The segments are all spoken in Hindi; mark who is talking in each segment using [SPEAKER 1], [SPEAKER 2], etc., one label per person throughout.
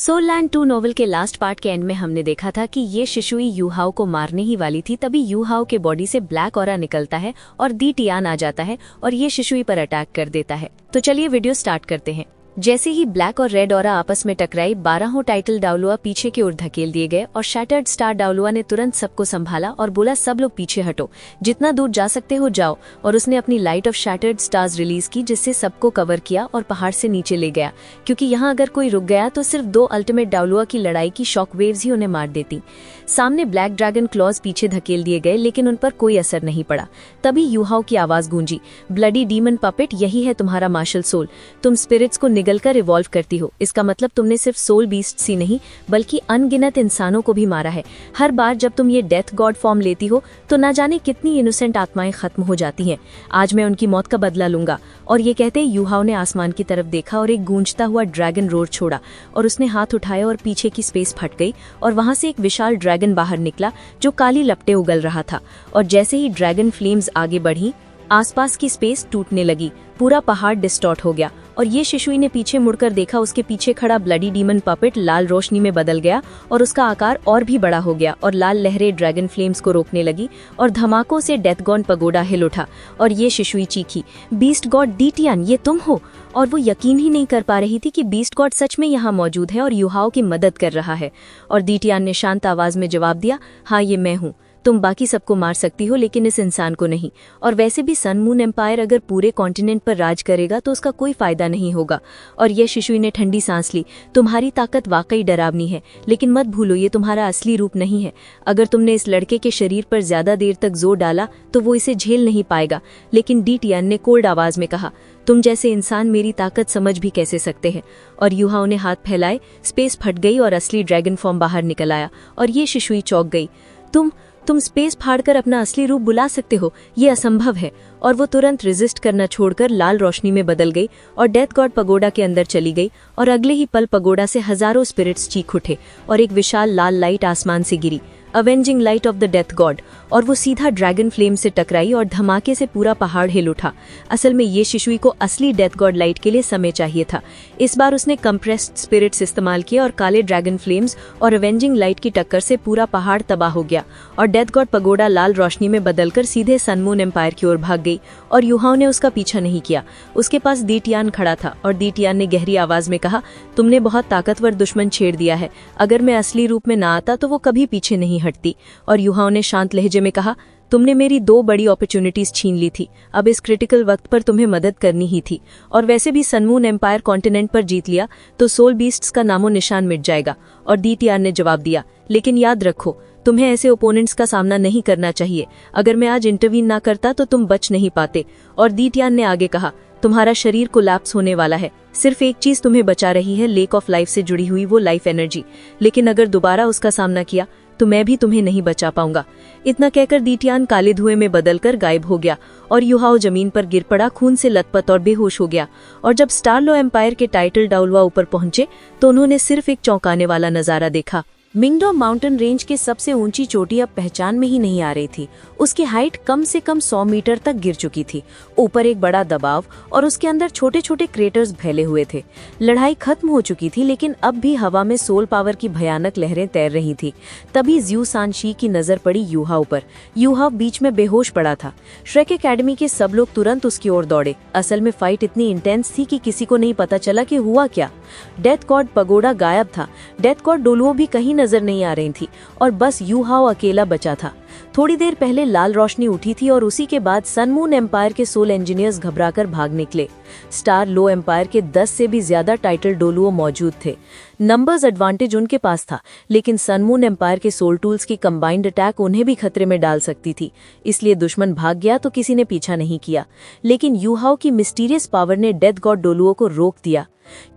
[SPEAKER 1] सोललैंड 2 नोवेल के लास्ट पार्ट के एंड में हमने देखा था कि ये शिशुई यूहाओ को मारने ही वाली थी, तभी यूहाओ के बॉडी से ब्लैक ऑरा निकलता है और दी टियान आ जाता है और ये शिशुई पर अटैक कर देता है। तो चलिए वीडियो स्टार्ट करते हैं। जैसे ही ब्लैक और रेड ऑरा आपस में टकराई, 12 टाइटल डाउलुआ पीछे की ओर धकेल दिए गए और शैटर्ड स्टार डाउलुआ ने तुरंत सबको संभाला और बोला सब लोग पीछे हटो, जितना दूर जा सकते हो जाओ। और उसने अपनी light of shattered stars release की, जिससे सबको कवर किया और पहाड़ से नीचे ले गया, क्योंकि यहाँ अगर कोई रुक गया तो सिर्फ 2 अल्टीमेट डाउलुआ की लड़ाई की शॉक वेव्स ही उन्हें मार देती। सामने ब्लैक ड्रैगन क्लॉज पीछे धकेल दिए गए, लेकिन उन पर कोई असर नहीं पड़ा। तभी यूहाओ की आवाज गूंजी, ब्लडी डीमन पपेट, यही है तुम्हारा मार्शल सोल। तुम स्पिरिट्स को निगलकर इवॉल्व करती हो। इसका मतलब तुमने सिर्फ सोल बीस्ट्स ही नहीं बल्कि अनगिनत इंसानों को भी मारा है। हर बार जब तुम ये डेथ गॉड फॉर्म लेती हो तो ना जाने कितनी इनोसेंट आत्माएं खत्म हो जाती हैं। आज मैं उनकी मौत का बदला लूंगा। और ये कहते यूहाओ ने आसमान की तरफ देखा और एक गूंजता हुआ ड्रैगन रोर छोड़ा और उसने हाथ उठाया और पीछे की स्पेस फट गई और वहां से एक विशाल ड्रैगन बाहर निकला जो काली लपटें उगल रहा था। और जैसे ही ड्रैगन फ्लेम्स आगे बढ़ी, आसपास की स्पेस टूटने लगी, पूरा पहाड़ डिस्टॉर्ट हो गया। और ये शिशुई ने पीछे मुड़कर देखा, उसके पीछे खड़ा ब्लडी डीमन पपेट लाल रोशनी में बदल गया और उसका आकार और भी बड़ा हो गया और लाल लहरें ड्रैगन फ्लेम्स को रोकने लगी और धमाकों से डेथ गॉड पगोडा हिल उठा। और ये शिशुई चीखी, बीस्ट गॉड दी टियान, ये तुम हो? और वो यकीन ही नहीं कर पा रही थी कि बीस्ट गॉड सच में यहाँ मौजूद है और यूहाओ की मदद कर रहा है। और दी टियान ने शांत आवाज में जवाब दिया, हाँ ये मैं हूँ। तुम बाकी सबको मार सकती हो लेकिन इस इंसान को नहीं। और वैसे भी सन मून एम्पायर अगर पूरे कॉन्टिनेंट पर राज करेगा तो उसका कोई फायदा नहीं होगा। और यह शिशुई ने ठंडी सांस ली, तुम्हारी ताकत वाकई डरावनी है, लेकिन मत भूलो ये तुम्हारा असली रूप नहीं है। अगर तुमने इस लड़के के शरीर पर ज्यादा देर तक जोर डाला तो वो इसे झेल नहीं पाएगा। लेकिन डी टियान ने कोल्ड आवाज में कहा, तुम जैसे इंसान मेरी ताकत समझ भी कैसे सकते हैं? और यूहाओ ने हाथ फैलाए, स्पेस फट गई और असली ड्रैगन फॉर्म बाहर निकल आया। और ये शिशुई चौंक गई, तुम स्पेस फाड़कर अपना असली रूप बुला सकते हो? ये असंभव है। और वो तुरंत रेजिस्ट करना छोड़कर लाल रोशनी में बदल गई और डेथ गॉड पगोडा के अंदर चली गई। और अगले ही पल पगोडा से हजारों स्पिरिट्स चीख उठे और एक विशाल लाल लाइट आसमान से गिरी, avenging light of the death god. और वो सीधा ड्रैगन फ्लेम से टकराई और धमाके से पूरा पहाड़ हिल उठा। असल में ये शिशुई को असली डेथ गॉड लाइट के लिए समय चाहिए था। इस बार उसने कंप्रेस्ड स्पिरिट्स इस्तेमाल किए और काले ड्रैगन फ्लेम्स और अवेंजिंग लाइट की टक्कर से पूरा पहाड़ तबाह हो गया और डेथ गॉड पगोडा लाल रोशनी में बदलकर सीधे सन मून एम्पायर की ओर भाग गई। और यूहाओ ने उसका पीछा नहीं किया। उसके पास दी टियान खड़ा था और दी टियान ने गहरी आवाज में कहा, तुमने बहुत ताकतवर दुश्मन छेड़ दिया है। अगर मैं असली रूप में ना आता तो वो कभी पीछे नहीं हटती। और यूहाओ ने शांत लहजे में कहा, तुमने मेरी 2 बड़ी अपॉर्चुनिटीज छीन ली थी। अब इस क्रिटिकल वक्त पर तुम्हें मदद करनी ही थी। और वैसे भी सन मून एम्पायर कॉन्टिनेंट पर जीत लिया तो सोल बीस्ट्स का नामो निशान मिट जाएगा। और दी टियान ने जवाब दिया, लेकिन याद रखो तुम्हें ऐसे ओपोनेंट्स का सामना नहीं करना चाहिए। अगर मैं आज इंटरवीन ना करता तो तुम बच नहीं पाते। और दी टियान ने आगे कहा, तुम्हारा शरीर कोलैप्स होने वाला है। सिर्फ एक चीज तुम्हें बचा रही है, लेक ऑफ लाइफ से जुड़ी हुई वो लाइफ एनर्जी। लेकिन अगर दोबारा उसका सामना किया तो मैं भी तुम्हें नहीं बचा पाऊंगा। इतना कहकर दी टियान काले धुएं में बदलकर गायब हो गया और यूहाओ जमीन पर गिर पड़ा, खून से लथपथ और बेहोश हो गया। और जब स्टारलो एम्पायर के टाइटल डाउलुआ ऊपर पहुंचे तो उन्होंने सिर्फ एक चौंकाने वाला नजारा देखा। मिंगडो माउंटेन रेंज के सबसे ऊंची चोटी अब पहचान में ही नहीं आ रही थी। उसकी हाइट कम से कम 100 मीटर तक गिर चुकी थी। ऊपर एक बड़ा दबाव और उसके अंदर छोटे छोटे क्रेटर्स फैले हुए थे। लड़ाई खत्म हो चुकी थी, लेकिन अब भी हवा में सोल पावर की भयानक लहरें तैर रही थी। तभी ज्यू सांशी की नजर पड़ी यूहाओ पर। यूहाओ बीच में बेहोश पड़ा था। श्रेक एकेडमी के सब लोग तुरंत उसकी ओर दौड़े। असल में फाइट इतनी इंटेंस थी कि किसी को नहीं पता चला कि हुआ क्या। डेथ गॉड पगोडा गायब था। डेथ गॉड डोलुओ भी कहीं नजर नहीं आ रही थी और बस यूहाओ अकेला बचा था। थोड़ी देर पहले लाल रोशनी उठी थी और उसी के बाद सन मून एम्पायर के सोल इंजीनियर्स घबराकर भाग निकले। स्टार लो एम्पायर के 10 से भी ज्यादा टाइटल डोलुओ मौजूद थे। नंबर्स एडवांटेज उनके पास था, लेकिन सन मून एम्पायर के सोल टूल्स की कंबाइंड अटैक उन्हें भी खतरे में डाल सकती थी। इसलिए दुश्मन भाग गया तो किसी ने पीछा नहीं किया। लेकिन यूहाओ की मिस्टीरियस पावर ने डेथ गॉड डोलुओ को रोक दिया।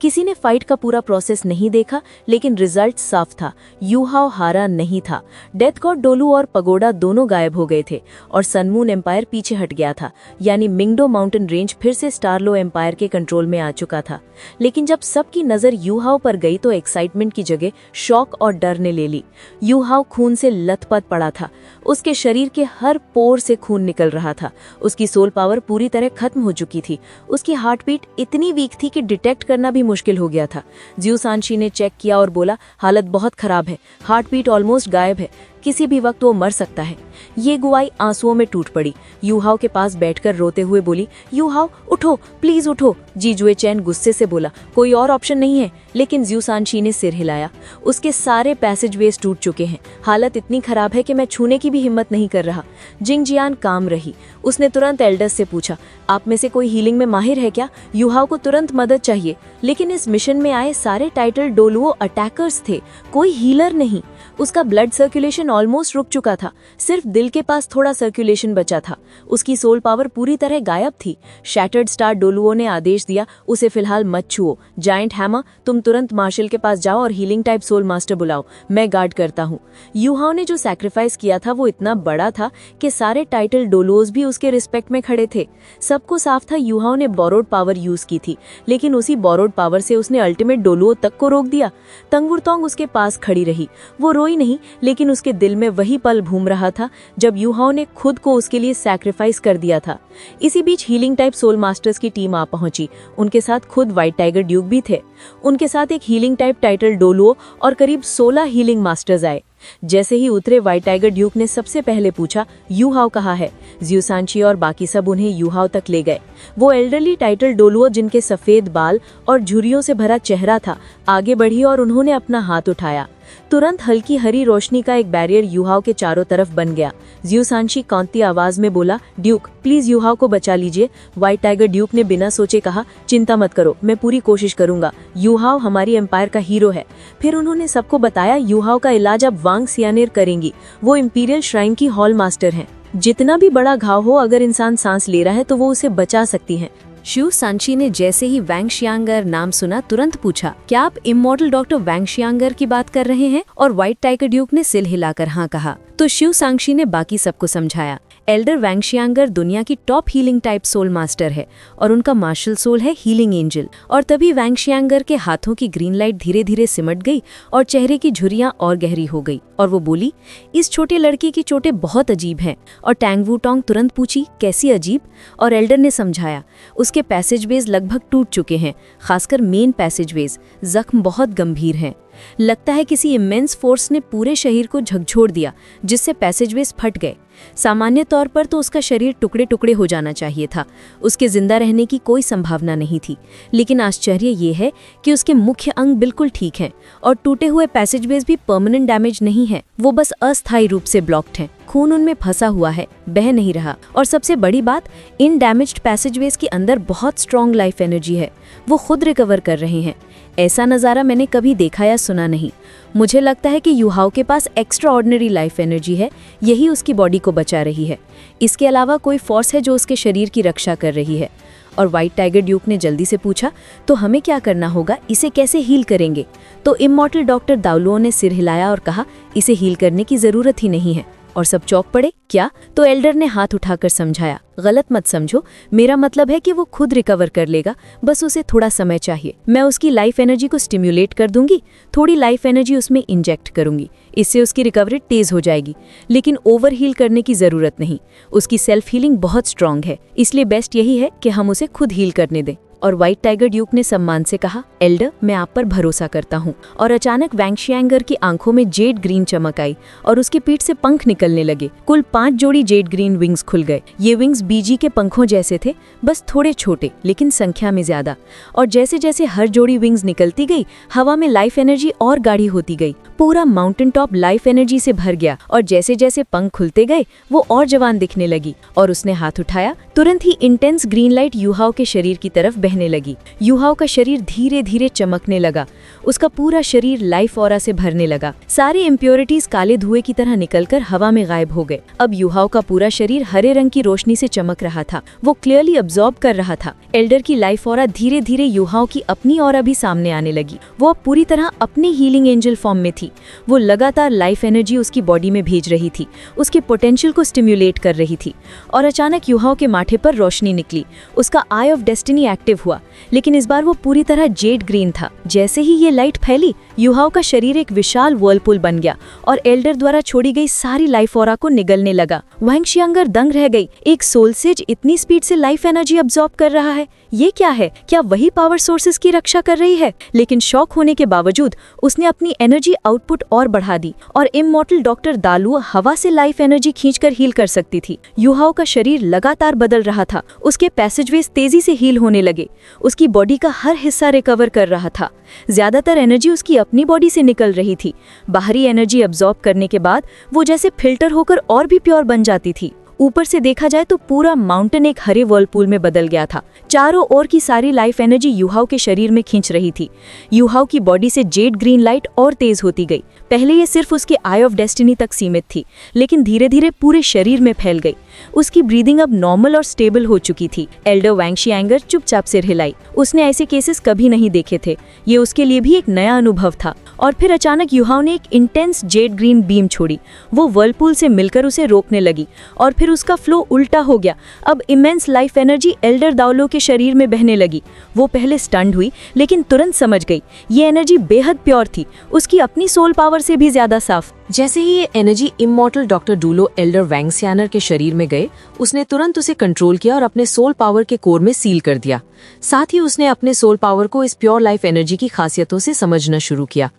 [SPEAKER 1] किसी ने फाइट का पूरा प्रोसेस नहीं देखा, लेकिन रिजल्ट साफ था, यूहाओ हारा नहीं था। डेथ गॉड डोलू और पगोडा दोनों गायब हो गए थे और सन मून एम्पायर पीछे हट गया था। यानी मिंगडो माउंटेन रेंज फिर से स्टारलो एम्पायर के कंट्रोल में आ चुका था। लेकिन जब सबकी नजर यूहाओ पर गई तो एक्साइटमेंट की जगह शॉक और डर ने ले ली। यूहाओ खून से लथपथ पड़ा था। उसके शरीर के हर पोर से खून निकल रहा था। उसकी सोल पावर पूरी तरह खत्म हो चुकी थी। उसकी हार्ट बीट इतनी वीक थी कि डिटेक्ट करना भी मुश्किल हो गया था। जिऊ सांशी ने चेक किया और बोला, हालत बहुत खराब है, हार्ट बीट ऑलमोस्ट गायब है, किसी भी वक्त वो मर सकता है। ये गुआई आंसुओं में टूट पड़ी। यूहाओ के पास बैठकर रोते हुए बोली, यूहाओ उठो, प्लीज उठो। जी जुए चैन गुस्से से बोला, कोई और ऑप्शन नहीं है। लेकिन जिऊ सांशी ने सिर हिलाया। उसके सारे पैसेजवेज टूट चुके हैं, हालत इतनी खराब है कि मैं छूने की भी हिम्मत नहीं कर रहा। जिंगजियान काम रही। उसने तुरंत एल्डर्स से पूछा, आप में से कोई हीलिंग में माहिर है क्या? यूहाओ को तुरंत मदद चाहिए। लेकिन इस मिशन में आए सारे टाइटल डोलुओ अटैकर्स थे, कोई हीलर नहीं। उसका ब्लड सर्कुलेशन ऑलमोस्ट रुक चुका था, सिर्फ दिल के पास थोड़ा सर्कुलेशन बचा था। उसकी सोल पावर पूरी तरह गायब थी। शैटर्ड स्टार डोलुओ ने आदेश दिया, उसे फिलहाल मत छुओ। जायंट हैमर, तुम तुरंत मार्शल के पास जाओ और हीलिंग टाइप सोल मास्टर बुलाओ, मैं गार्ड करता हूँ। यूहाओ ने जो सैक्रिफाइस किया था वो इतना बड़ा था कि सारे टाइटल डोलुओज भी उसके रिस्पेक्ट में खड़े थे। सबको साफ था यूहाओ ने बोरोड पावर यूज की थी, लेकिन उसी बोरोड पावर से उसने अल्टीमेट डोलुओ तक को रोक दिया। तंगुरतोंग उसके पास खड़ी रही। वो रोई नहीं, लेकिन उसके दिल में वही पल घूम रहा था जब यूहाओ ने खुद को उसके लिए सैक्रिफाइस कर दिया था। इसी बीच हीलिंग टाइप सोल मास्टर्स की टीम आ पहुंची। उनके साथ खुद व्हाइट टाइगर ड्यूक भी थे। उनके साथ एक हीलिंग टाइप टाइटल डोलुओ और करीब 16 हीलिंग मास्टर्स आए। जैसे ही उतरे, व्हाइट टाइगर ड्यूक ने सबसे पहले पूछा, यूहाओ कहाँ है? जिऊ सांशी और बाकी सब उन्हें यूहाओ तक ले गए। वो एल्डरली टाइटल डोलुओ जिनके सफेद बाल और झुर्रियों से भरा चेहरा था, आगे बढ़ी और उन्होंने अपना हाथ उठाया। तुरंत हल्की हरी रोशनी का एक बैरियर यूहाओ के चारों तरफ बन गया। जिऊ सांशी कांपती आवाज में बोला, ड्यूक प्लीज यूहाओ को बचा लीजिए। व्हाइट टाइगर ड्यूक ने बिना सोचे कहा, चिंता मत करो, मैं पूरी कोशिश करूंगा। यूहाओ हमारी एम्पायर का हीरो है। फिर उन्होंने सबको बताया, यूहाओ का इलाज अब वांग सियानेर करेंगी। वो इंपीरियल श्राइन की हॉल मास्टर हैं। जितना भी बड़ा घाव हो, अगर इंसान सांस ले रहा है तो वो उसे बचा सकती हैं। शिव सांशी ने जैसे ही वैंग शियांगर नाम सुना, तुरंत पूछा, क्या आप इमॉर्टल डॉक्टर वैंग शियांगर की बात कर रहे हैं? और व्हाइट टाइगर ड्यूक ने सिर हिलाकर हाँ कहा। तो शिव सांशी ने बाकी सबको समझाया, एल्डर वैंग शियांगर दुनिया की top healing type soul master है और उनका मार्शल सोल है हीलिंग एंजल। और तभी वैंग शियांगर के हाथों की ग्रीन लाइट धीरे धीरे सिमट गई और चेहरे की झुर्रियां और गहरी हो गई और वो बोली, इस छोटे लड़के की चोटें बहुत अजीब हैं। और टैंग वू टोंग तुरंत पूछी, कैसी अजीब? और एल्डर ने समझाया, उसके पैसेजवेज लगभग टूट चुके हैं, खासकर मेन पैसेजवेज। जख्म बहुत गंभीर हैं। लगता है किसी इमेंस फोर्स ने पूरे शरीर को झकझोर दिया, जिससे पैसेजवेज फट गए। सामान्य तौर पर तो उसका शरीर टुकड़े टुकड़े हो जाना चाहिए था, उसके जिंदा रहने की कोई संभावना नहीं थी। लेकिन आश्चर्य ये है कि उसके मुख्य अंग बिल्कुल ठीक हैं और टूटे हुए पैसेजवेज भी परमानेंट डैमेज नहीं है, वो बस अस्थायी रूप से ब्लॉक्ड हैं। खून उनमें फंसा हुआ है, बह नहीं रहा। और सबसे बड़ी बात, इन डैमेज्ड पैसेजवेज के अंदर बहुत स्ट्रॉन्ग लाइफ एनर्जी है, वो खुद रिकवर कर रहे हैं। ऐसा नज़ारा मैंने कभी देखा या सुना नहीं। मुझे लगता है कि यूहाओ के पास एक्स्ट्रा ऑर्डिनरी लाइफ एनर्जी है, यही उसकी बॉडी को बचा रही है। इसके अलावा कोई फोर्स है जो उसके शरीर की रक्षा कर रही है। और व्हाइट टाइगर ड्यूक ने जल्दी से पूछा, तो हमें क्या करना होगा, इसे कैसे हील करेंगे? तो इमॉर्टल डॉक्टर दाउलुओ ने सिर हिलाया और कहा, इसे हील करने की जरूरत ही नहीं है। और सब चौंक पड़े। क्या? तो एल्डर ने हाथ उठाकर समझाया, गलत मत समझो, मेरा मतलब है कि वो खुद रिकवर कर लेगा, बस उसे थोड़ा समय चाहिए। मैं उसकी लाइफ एनर्जी को स्टिम्युलेट कर दूंगी, थोड़ी लाइफ एनर्जी उसमें इंजेक्ट करूंगी, इससे उसकी रिकवरी तेज हो जाएगी। लेकिन ओवर हील करने की जरूरत नहीं, उसकी सेल्फ हीलिंग बहुत स्ट्रांग है, इसलिए बेस्ट यही है कि हम उसे खुद हील करने दें। और व्हाइट टाइगर ड्यूक ने सम्मान से कहा, एल्डर मैं आप पर भरोसा करता हूँ। और अचानक वैंग शियांगर की आंखों में जेड ग्रीन चमक आई और उसकी पीठ से पंख निकलने लगे। कुल 5 जोड़ी जेड ग्रीन विंग्स खुल गए। ये विंग्स बीजी के पंखों जैसे थे, बस थोड़े छोटे लेकिन संख्या में ज्यादा। और जैसे जैसे हर जोड़ी विंग्स निकलती गई, हवा में लाइफ एनर्जी और गाढ़ी होती गई। पूरा माउंटेन टॉप लाइफ एनर्जी से भर गया और जैसे जैसे पंख खुलते गए वो और जवान दिखने लगी। और उसने हाथ उठाया, तुरंत ही इंटेंस ग्रीन लाइट यूहाओ के शरीर की तरफ बहने लगी। यूहाओ का शरीर धीरे धीरे चमकने लगा, उसका पूरा शरीर लाइफ ऑरा से भरने लगा। सारे इम्प्योरिटीज काले धुएं की तरह निकलकर हवा में गायब हो गए। अब यूहाओ का पूरा शरीर हरे रंग की रोशनी से चमक रहा था, वो क्लियरली अब्सॉर्ब कर रहा था। एल्डर की लाइफ ऑरा धीरे धीरे यूहाओ की अपनी ऑरा भी सामने आने लगी। वो अब पूरी तरह अपनी हीलिंग एंजल फॉर्म में थी। वो लगातार लाइफ एनर्जी उसकी बॉडी में भेज रही थी, उसके पोटेंशियल को स्टिम्युलेट कर रही थी। और अचानक यूहाओ के माथे पर रोशनी निकली, उसका आई ऑफ डेस्टिनी एक्टिव हुआ, लेकिन इस बार वो पूरी तरह जेड ग्रीन था। जैसे ही ये लाइट फैली, यूहाओ का शरीर एक विशाल वर्लपूल बन गया और एल्डर द्वारा छोड़ी गई सारी लाइफ ऑरा को निगलने लगा। वैंग शियांगर दंग रह गई, एक सोल सेज इतनी स्पीड से लाइफ एनर्जी अब्सॉर्ब कर रहा है,
[SPEAKER 2] ये क्या है? क्या वही पावर सोर्सेज की रक्षा कर रही है? लेकिन शॉक होने के बावजूद उसने अपनी एनर्जी आउटपुट और बढ़ा दी और इमॉर्टल डॉक्टर दालू हवा से लाइफ एनर्जी खींचकर हील कर सकती थी। युहाओ का शरीर लगातार बदल रहा था। उसके पैसेजवेज तेजी से हील होने लगे। उसकी बॉडी का हर हिस्सा रिकवर कर रहा था। ज्यादातर एनर्जी उसकी अपनी बॉडी से निकल रही थी। बाहरी एनर्जी अब्सॉर्ब करने के बाद वो जैसे फिल्टर होकर और भी प्योर बन जाती थी। ऊपर से देखा जाए तो पूरा माउंटेन एक हरे वर्लपूल में बदल गया था। चारों ओर की सारी लाइफ एनर्जी युहाओ के शरीर में खींच रही थी। युहाओ की बॉडी से जेड ग्रीन लाइट और तेज होती गई। पहले ये सिर्फ उसके आई ऑफ डेस्टिनी तक सीमित थी, लेकिन धीरे धीरे पूरे शरीर में फैल गई। उसकी ब्रीदिंग अब नॉर्मल और स्टेबल हो चुकी थी। एल्डर वैंगशियांगर चुपचाप सिर हिलाई। उसने ऐसे केसेस कभी नहीं देखे थे। ये उसके लिए भी एक नया अनुभव था। और फिर अचानक युहाओ ने एक इंटेंस जेड ग्रीन बीम छोड़ी। वो वर्लपूल से मिलकर उसे रोकने लगी और फिर उसका फ्लो उल्टा हो गया। अब इमेंस लाइफ एनर्जी एल्डर दाउलो के शरीर में बहने लगी। वो पहले स्टन्ड हुई, लेकिन तुरंत समझ गई ये एनर्जी बेहद प्योर थी, उसकी अपनी सोल पावर से भी ज्यादा साफ।
[SPEAKER 3] जैसे ही ये एनर्जी इमॉर्टल डॉक्टर डूलो एल्डर वैंगसियानर के शरीर में गए, उसने तुरंत उसे कंट्रोल किया और अपने सोल पावर के कोर में सील कर दिया। साथ ही उसने अपने सोल पावर को इस प्योर लाइफ एनर्जी की खासियतों से समझना शुरू किया।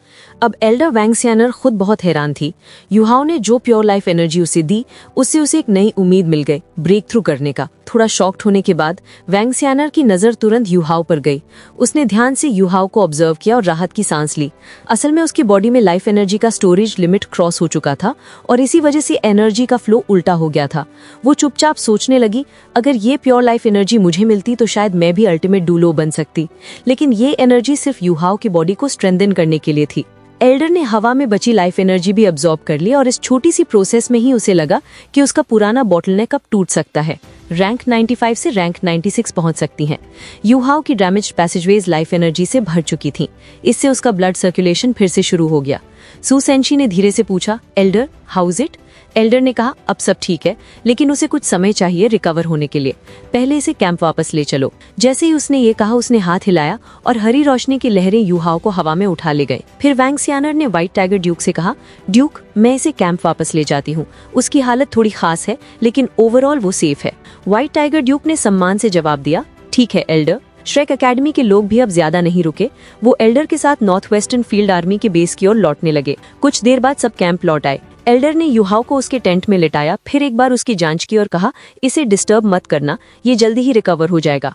[SPEAKER 3] अब एल्डर वैंगसियानर खुद बहुत हैरान थी। युहाओ ने जो प्योर लाइफ एनर्जी उसे दी, उससे उसे एक नई उम्मीद मिल गई ब्रेक थ्रू करने का। थोड़ा शॉक्ड होने के बाद वैंगसियानर की नजर तुरंत युहाओ पर गई। उसने ध्यान से युहाओ को ऑब्जर्व किया और राहत की सांस ली। असल में उसकी बॉडी में लाइफ एनर्जी का स्टोरेज लिमिट क्रॉस हो चुका था और इसी वजह से एनर्जी का फ्लो उल्टा हो गया था। वो चुपचाप सोचने लगी, अगर ये प्योर लाइफ एनर्जी मुझे मिलती तो शायद मैं भी अल्टीमेट डूलो बन सकती। लेकिन ये एनर्जी सिर्फ युहाओ की बॉडी को स्ट्रेंथन करने के लिए थी। एल्डर ने हवा में बची लाइफ एनर्जी भी अब्सॉर्ब कर ली और इस छोटी सी प्रोसेस में ही उसे लगा कि उसका पुराना बॉटलनेक अब टूट सकता है। रैंक 95 से रैंक 96 पहुंच सकती हैं। युहाओ की डैमेज्ड पैसेजवेज लाइफ एनर्जी से भर चुकी थीं। इससे उसका ब्लड सर्कुलेशन फिर से शुरू हो गया। सू सेंशी ने धीरे से पूछा, Elder how is it? Elder ने कहा, अब सब ठीक है, लेकिन उसे कुछ समय चाहिए रिकवर होने के लिए। पहले इसे कैंप वापस ले चलो। जैसे ही उसने ये कहा, उसने हाथ हिलाया और हरी रोशनी की लहरें युहाओ को हवा में उठा ले गए। फिर वैंगसियानर ने व्हाइट टाइगर ड्यूक से कहा, ड्यूक, मैं इसे कैंप वापस ले जाती हूँ। उसकी हालत थोड़ी खास है, लेकिन ओवरऑल वो सेफ है। व्हाइट टाइगर ड्यूक ने सम्मान से जवाब दिया, ठीक है एल्डर। श्रेक एकेडमी के लोग भी अब ज्यादा नहीं रुके। वो एल्डर के साथ नॉर्थ वेस्टर्न फील्ड आर्मी के बेस की ओर लौटने लगे। कुछ देर बाद सब कैंप लौट आए। एल्डर ने युहाओ को उसके टेंट में लिटाया, फिर एक बार उसकी जांच की और कहा, इसे डिस्टर्ब मत करना, ये जल्दी ही रिकवर हो जाएगा।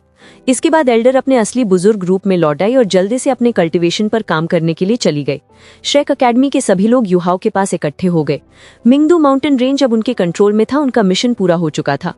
[SPEAKER 3] इसके बाद एल्डर अपने असली बुजुर्ग रूप में लौट आई और जल्दी से अपने कल्टीवेशन पर काम करने के लिए चली गई। श्रेक एकेडमी के सभी लोग युहाओ के पास इकट्ठे हो गए। मिंगदू माउंटेन रेंज अब उनके कंट्रोल में था। उनका मिशन पूरा हो चुका था।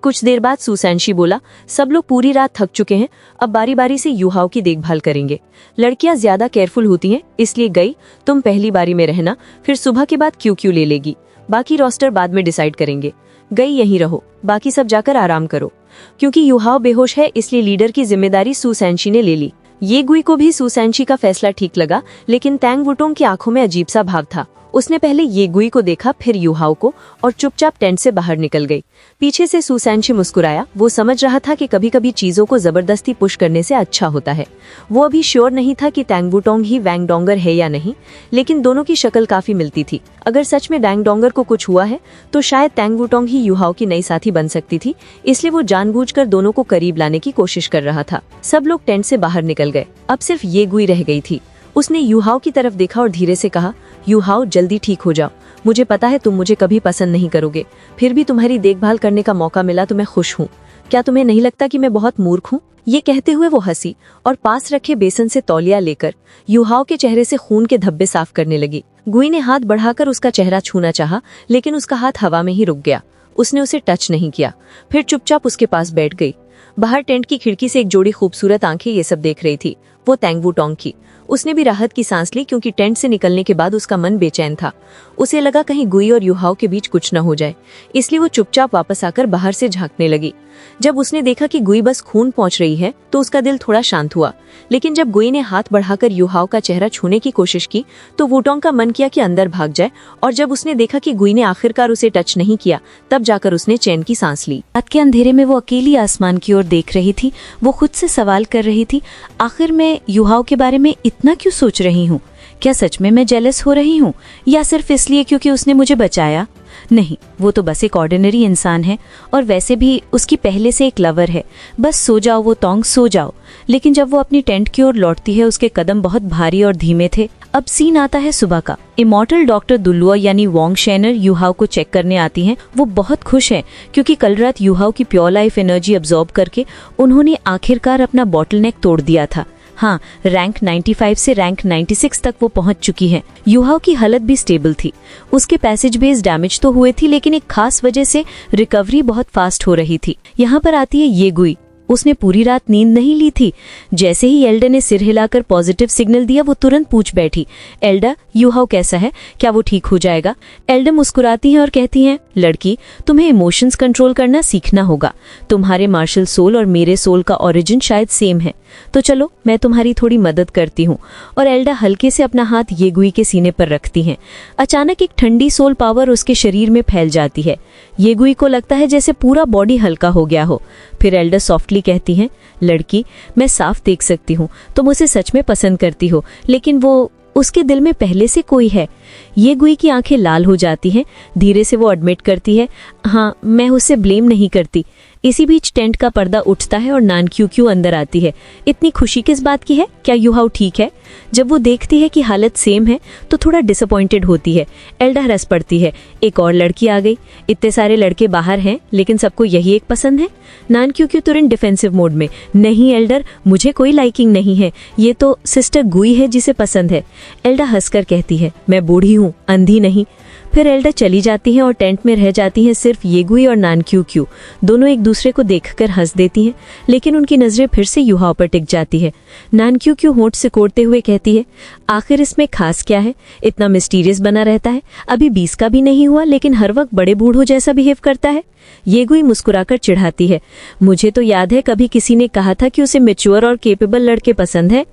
[SPEAKER 3] कुछ देर बाद सू सेंशी बोला, सब लोग पूरी रात थक चुके हैं, अब बारी बारी से युहाओ की देखभाल करेंगे। लड़कियां ज्यादा केयरफुल होती हैं, इसलिए गई, तुम पहली बारी में रहना, फिर सुबह के बाद क्यू ले लेगी। बाकी रोस्टर बाद में डिसाइड करेंगे। गई यहीं रहो, बाकी सब जाकर आराम करो। क्योंकि युहाओ बेहोश है, इसलिए लीडर की जिम्मेदारी सू सेंशी ने ले ली। ये गुई को भी सू सेंशी का फैसला ठीक लगा, लेकिन तैंग वुटोंग की आंखों में अजीब सा भाव था। उसने पहले ये गुई को देखा, फिर युहाओ को, और चुपचाप टेंट से बाहर निकल गई। पीछे से सू सेंशी मुस्कुराया। वो समझ रहा था कि कभी कभी चीजों को जबरदस्ती पुश करने से अच्छा होता है। वो अभी श्योर नहीं था कि तैंग वुटोंग ही वैंग डोंगर है या नहीं, लेकिन दोनों की शक्ल काफी मिलती थी। अगर सच में डैंग डोंगर को कुछ हुआ है तो शायद तैंग वुटोंग ही युहाओ की नई साथी बन सकती थी, इसलिए वो जानबूझकर दोनों को करीब लाने की कोशिश कर रहा था। सब लोग टेंट से बाहर निकल गए। अब सिर्फ ये गुई रह गई थी। उसने युहाओ की तरफ देखा और धीरे से कहा, युहाओ जल्दी ठीक हो जाओ। मुझे पता है तुम मुझे कभी पसंद नहीं करोगे, फिर भी तुम्हारी देखभाल करने का मौका मिला तो मैं खुश हूँ। क्या तुम्हें नहीं लगता कि मैं बहुत मूर्ख हूँ? ये कहते हुए वो हंसी और पास रखे बेसन से तौलिया लेकर युहाओ के चेहरे से खून के धब्बे साफ करने लगी। गुई ने हाथ बढ़ाकर उसका चेहरा छूना चाहा, लेकिन उसका हाथ हवा में ही रुक गया। उसने उसे टच नहीं किया, फिर चुपचाप उसके पास बैठ गई। बाहर टेंट की खिड़की से एक जोड़ी खूबसूरत आंखें ये सब देख रही थी। वो तैंग वुटोंग की। उसने भी राहत की सांस ली, क्योंकि टेंट से निकलने के बाद उसका मन बेचैन था। उसे लगा कहीं गुई और युहाओ के बीच कुछ न हो जाए, इसलिए वो चुपचाप वापस आकर बाहर से झांकने लगी। जब उसने देखा कि गुई बस खून पहुंच रही है तो उसका दिल थोड़ा शांत हुआ। लेकिन जब गुई ने हाथ बढ़ाकर युहाओ का चेहरा छूने की कोशिश की तो वुटोंग का मन किया कि अंदर भाग जाए, और जब उसने देखा कि गुई ने आखिरकार उसे टच नहीं किया, तब जाकर उसने चैन की सांस ली।
[SPEAKER 1] रात के अंधेरे में वो अकेली आसमान की ओर देख रही थी। वो खुद से सवाल कर रही थी, आखिर मैं युहाओ के बारे में इतना क्यों सोच रही हूँ? क्या सच में मैं जेलस हो रही हूँ, या सिर्फ इसलिए क्योंकि उसने मुझे बचाया?
[SPEAKER 2] नहीं, वो तो बस एक ऑर्डिनरी इंसान है और वैसे भी उसकी पहले से एक लवर है। बस सो जाओ वो तोंग, सो जाओ। लेकिन जब वो अपनी टेंट की ओर लौटती है उसके कदम बहुत भारी और धीमे थे। अब सीन आता है सुबह का। इमॉर्टल डॉक्टर दुलुआ यानी वोंग शेनर यूहाओ को चेक करने आती हैं। वो बहुत खुश हैं क्योंकि कल रात यूहाओ की प्योर लाइफ एनर्जी अब्सॉर्ब करके उन्होंने आखिरकार अपना बॉटलनेक तोड़ दिया था। हाँ, रैंक 95 से रैंक 96 तक वो पहुंच चुकी है। यूहाओ की हालत भी स्टेबल थी। उसके पैसेज बेस डैमेज तो हुए थी लेकिन एक खास वजह से रिकवरी बहुत फास्ट हो रही थी। यहाँ पर आती है ये गुई। उसने पूरी रात नींद नहीं ली थी। जैसे ही एल्डा ने सिर हिलाकर पॉजिटिव सिग्नल दिया वो तुरंत पूछ बैठी, एल्डा यूहाओ कैसा है, क्या वो ठीक हो जाएगा? एल्डा मुस्कुराती हैं और कहती हैं, लड़की तुम्हें इमोशंस कंट्रोल करना सीखना होगा। तुम्हारे मार्शल सोल और मेरे सोल का ओरिजिन शायद सेम है, तो चलो मैं तुम्हारी थोड़ी मदद करती हूँ। और एल्डा हल्के से अपना हाथ येगुई के सीने पर रखती हैं। अचानक एक ठंडी सोल पावर उसके शरीर में फैल जाती है। येगुई को लगता है जैसे पूरा बॉडी हल्का हो गया हो। फिर एल्डा सॉफ्टली कहती हैं, लड़की मैं साफ देख सकती हूँ तुम उसे सच में पसंद करती हो, लेकिन वो उसके दिल में पहले से कोई है। येगुई की आंखें लाल हो जाती हैं। धीरे से वो एडमिट करती है, हाँ मैं उसे ब्लेम नहीं करती। इसी बीच टेंट का पर्दा उठता है और नान क्यू क्यू अंदर आती है। इतनी खुशी किस बात की है? क्या यूहाओ ठीक है? जब वो देखती है कि हालत सेम है तो थोड़ा डिसअपॉइंटेड होती है। एल्डा हंस पड़ती है, एक और लड़की आ गई। इतने सारे लड़के बाहर हैं लेकिन सबको यही एक पसंद है। नान क्यू क्यू तुरंत डिफेंसिव मोड में, नहीं एल्डर मुझे कोई लाइकिंग नहीं है, ये तो सिस्टर गुई है जिसे पसंद है। एल्डा हंसकर कहती है, मैं बूढ़ी हूँ, अंधी नहीं। फिर एल्डा चली जाती हैं और टेंट में रह जाती हैं सिर्फ येगुई और नान क्यू क्यू। दोनों एक दूसरे को देखकर हंस देती हैं लेकिन उनकी नजरें फिर से यूहाओ पर टिक जाती है। नान क्यू क्यू होंठ सिकोड़ते हुए कहती है, आखिर इसमें खास क्या है? इतना मिस्टीरियस बना रहता है, अभी 20 का भी नहीं हुआ लेकिन हर वक्त बड़े बूढ़ों जैसा बिहेव करता है। येगुई मुस्कुराकर चिढ़ाती है, मुझे तो याद है कभी किसी ने कहा था कि उसे मैच्योर और केपेबल लड़के पसंद है।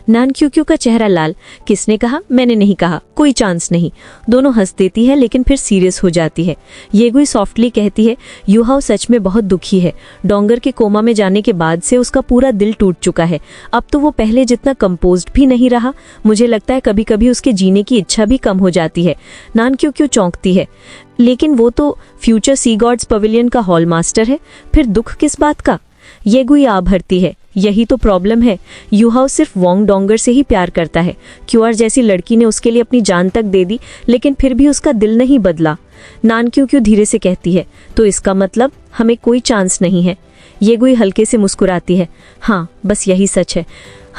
[SPEAKER 2] नान क्यू क्यू का चेहरा लाल, किसने कहा? मैंने नहीं कहा, कोई चांस नहीं। दोनों हंस देती है लेकिन फिर सीरियस हो जाती है। येगुई सॉफ्टली कहती है, यूहाओ सच में बहुत दुखी है। डोंगर के कोमा में जाने के बाद से उसका पूरा दिल टूट चुका है। अब तो वो पहले जितना कंपोज्ड भी नहीं रहा। मुझे लगता है कभी कभी उसके जीने की इच्छा भी कम हो जाती है। नान क्यू क्यू चौंकती है, लेकिन वो तो फ्यूचर सी गॉड्स पवेलियन का हॉल मास्टर है, फिर दुख किस बात का? येगुई आ भरती है, यही तो प्रॉब्लम है। यूहाओ सिर्फ वोंग डोंगर से ही प्यार करता है। क्यूआर जैसी लड़की ने उसके लिए अपनी जान तक दे दी लेकिन फिर भी उसका दिल नहीं बदला। नान क्यू क्यू धीरे से कहती है, तो इसका मतलब हमें कोई चांस नहीं है। येगुई हल्के से मुस्कुराती है, हाँ बस यही सच है,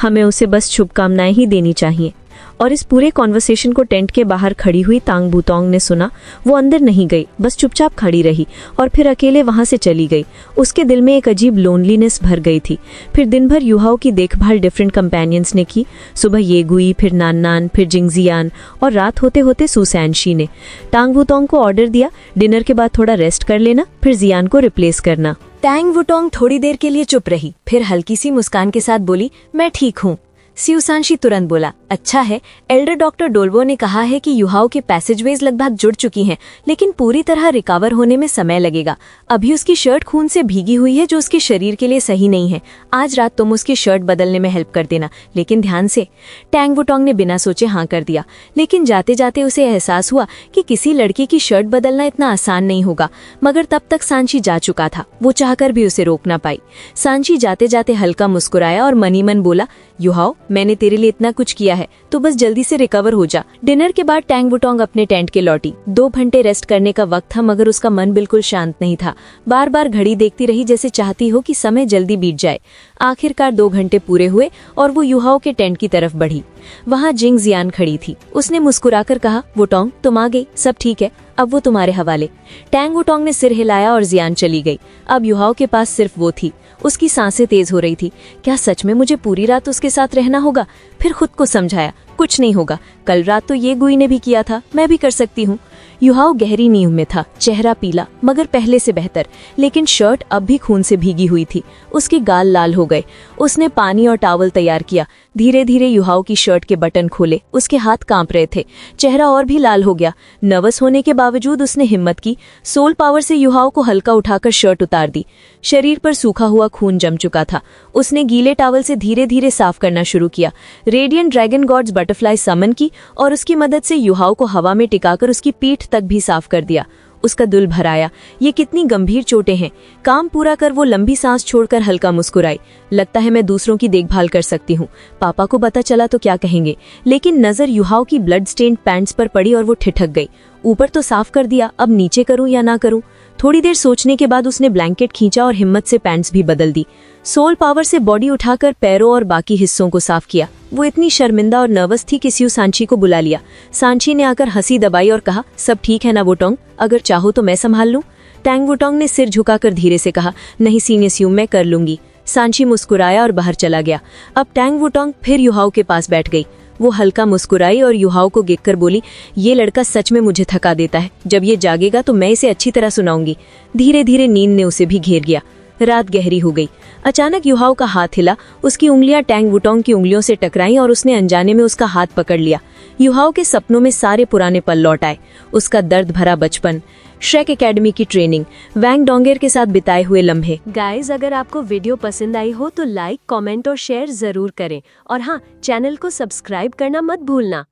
[SPEAKER 2] हमें उसे बस शुभकामनाएं ही देनी चाहिए। और इस पूरे कॉन्वर्सेशन को टेंट के बाहर खड़ी हुई तांग बुतोंग ने सुना। वो अंदर नहीं गई, बस चुपचाप खड़ी रही और फिर अकेले वहां से चली गई। उसके दिल में एक अजीब लोनलीनेस भर गई थी। फिर दिन भर यूहाओ की देखभाल डिफरेंट कंपेनियंस ने की। सुबह येगुई, फिर नान, फिर जिंगजियान और रात होते होते सुसैनशी ने। तांग बुतोंग को ऑर्डर दिया, डिनर के बाद थोड़ा रेस्ट कर लेना, फिर जियान को रिप्लेस करना।
[SPEAKER 3] टैंग वुटोंग थोड़ी देर के लिए चुप रही, फिर हल्की सी मुस्कान के साथ बोली, मैं ठीक हूँ। सिउसानशी तुरंत बोला, अच्छा है। एल्डर डॉक्टर डोल्वो ने कहा है कि यूहाओ के पैसेजवेज लगभग जुड़ चुकी हैं, लेकिन पूरी तरह रिकवर होने में समय लगेगा। अभी उसकी शर्ट खून से भीगी हुई है जो उसके शरीर के लिए सही नहीं है। आज रात तुम उसकी शर्ट बदलने में हेल्प कर देना, लेकिन ध्यान से। टैंग वुटोंग ने बिना सोचे हाँ कर दिया, लेकिन जाते जाते उसे एहसास हुआ कि किसी लड़के की शर्ट बदलना इतना आसान नहीं होगा। मगर तब तक सांची जा चुका था, वो चाहकर भी उसे रोक ना पाई। सांची जाते जाते हल्का मुस्कुराया और मनी मन बोला, यूहाओ मैंने तेरे लिए इतना कुछ किया है, तो बस जल्दी से रिकवर हो जा। डिनर के बाद टैंग वुटोंग अपने टेंट के लौटी। 2 घंटे रेस्ट करने का वक्त था मगर उसका मन बिल्कुल शांत नहीं था। बार बार घड़ी देखती रही जैसे चाहती हो कि समय जल्दी बीत जाए। आखिरकार 2 घंटे पूरे हुए और वो यूहाओ के टेंट की तरफ बढ़ी। वहाँ जिंग जियान खड़ी थी। उसने मुस्कुराकर कहा, वुटोंग तुम आ गई, सब ठीक है, अब वो तुम्हारे हवाले। टैंग वुटोंग ने सिर हिलाया और जियान चली गई। अब यूहाओ के पास सिर्फ वो थी। उसकी सांसें तेज हो रही थी। क्या सच में मुझे पूरी रात उसके साथ रहना होगा? फिर खुद को समझाया, कुछ नहीं होगा, कल रात तो ये गुई ने भी किया था, मैं भी कर सकती हूँ। यूहाओ गहरी नींद में था, चेहरा पीला मगर पहले से बेहतर, लेकिन शर्ट अब भी खून से भीगी हुई थी। उसके गाल लाल हो गए। उसने पानी और टॉवल तैयार किया। धीरे धीरे यूहाओ की शर्ट के बटन खोले। उसके हाथ कांप रहे थे, चेहरा और भी लाल हो गया। नर्वस होने के बावजूद उसने हिम्मत की। सोल पावर से यूहाओ को हल्का उठाकर शर्ट उतार दी। शरीर पर सूखा हुआ खून जम चुका था। उसने गीले टॉवल से धीरे धीरे साफ करना शुरू किया। रेडियंट ड्रैगन गॉड्स बटरफ्लाई समन की और उसकी मदद से यूहाओ को हवा में टिकाकर उसकी पीठ तक भी साफ कर दिया।
[SPEAKER 2] उसका दिल भर आया। ये कितनी गंभीर चोटें हैं। काम पूरा कर वो लंबी सांस छोड़कर हल्का मुस्कुराई। लगता है मैं दूसरों की देखभाल कर सकती हूँ। पापा को पता चला तो क्या कहेंगे। लेकिन नजर युहाओ की ब्लड स्टेन्ड पैंट्स पर पड़ी और वो ठिठक गई। ऊपर तो साफ कर दिया, अब नीचे करूं या ना करूं। थोड़ी देर सोचने के बाद उसने ब्लैंकेट खींचा और हिम्मत से पैंट्स भी बदल दी। सोल पावर से बॉडी उठाकर पैरों और बाकी हिस्सों को साफ किया। वो इतनी शर्मिंदा और नर्वस थी कि स्यू सांची को बुला लिया। सांची ने आकर हंसी दबाई और कहा, सब ठीक है ना वुटोंग, अगर चाहो तो मैं संभाल लूं। टैंग वुटोंग ने सिर झुकाकर धीरे से कहा, नहीं सीनियर स्यू, मैं कर लूंगी। सांची मुस्कुराया और बाहर चला गया। अब टैंग वुटोंग फिर युहाओ के पास बैठ गई। वो हल्का मुस्कुराई और युहाओ को देखकर बोली, ये लड़का सच में मुझे थका देता है। जब ये जागेगा तो मैं इसे अच्छी तरह सुनाऊंगी। धीरे धीरे नींद ने उसे भी घेर गया। रात गहरी हो गई। अचानक युहाओ का हाथ हिला। उसकी उंगलियां टैंग वुटोंग की उंगलियों से टकराईं और उसने अनजाने में उसका हाथ पकड़ लिया। युहाओ के सपनों में सारे पुराने पल लौट आए। उसका दर्द भरा बचपन, श्रेक एकेडमी की ट्रेनिंग, वैंग डोंगेर के साथ बिताए हुए लम्हे।
[SPEAKER 1] गाइज, अगर आपको वीडियो पसंद आई हो तो लाइक, कमेंट और शेयर जरूर करें और हाँ, चैनल को सब्सक्राइब करना मत भूलना।